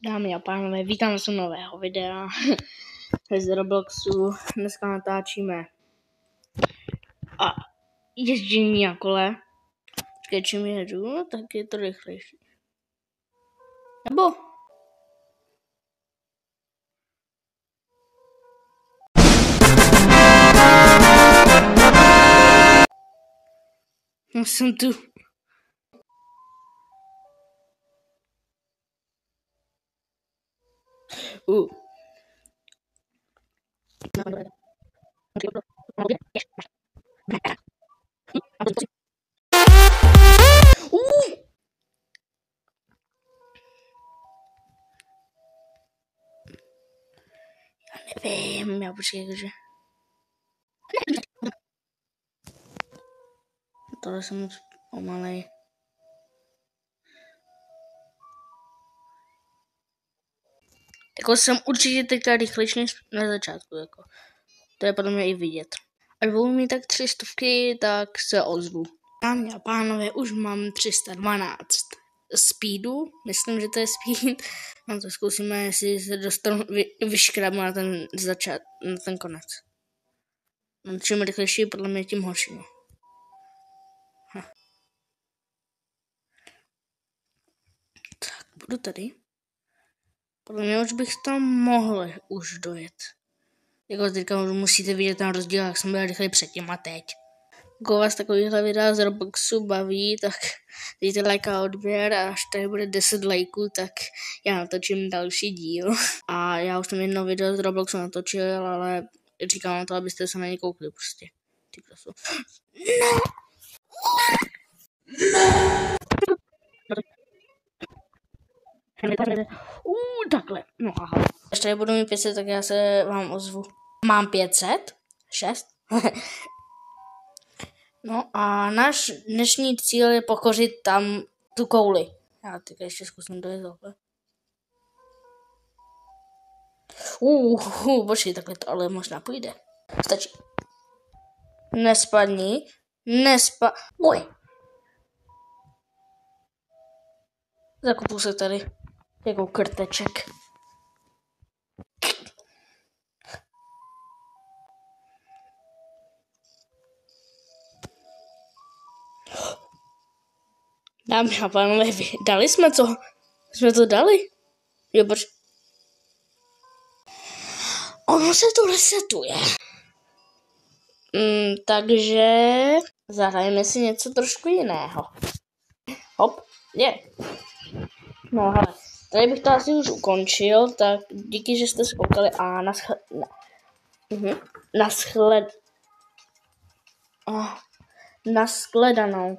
Dámy a pánové, vítám se u nového videa z Robloxu. Dneska natáčíme a ježdění na kole. Počkej, čím jedu, no, tak je to rychlejší. Nebo? Já jsem tu. Já nevím, já počkej, jakože. Tohle jsem moc pomalej. Jako jsem určitě teďka rychlejší než na začátku, jako. To je podle mě i vidět. Až budou mít tak 300, tak se ozvu. Dámy a pánové, už mám 312 speedu, myslím, že to je speed. No to zkusíme, jestli se dostanu, vyškrabu na ten na ten konec. No, čím rychlejší, podle mě tím horší. Tak, budu tady. Podle mě už bych tam mohl už dojet. Jako teďka musíte vidět ten rozdíl, jak jsem byl rychlej předtím a teď. Pokud vás takovýhle videa z Robloxu baví, tak dejte like a odběr a až tady bude 10 lajků, tak já natočím další díl. A já už jsem jedno video z Robloxu natočil, ale říkám na to, abyste se na ně koukli prostě. Ty krasu. Takhle. No aha. Až tady budu mít 500, tak já se vám ozvu. Mám 500? 6? No a náš dnešní cíl je pokořit tam tu kouli. Já teď ještě zkusím dojet takhle. Počkej, takhle to ale možná půjde. Stačí. Nespadni. Uj. Zakopu se tady jako krteček. Dámy a pánové, dali jsme to? Jsme to dali? Jo, ono se to resetuje. Takže zahrajeme si něco trošku jiného. Hop, je. No hele, tady bych to asi už ukončil, tak díky, že jste spoukali a nashledanou.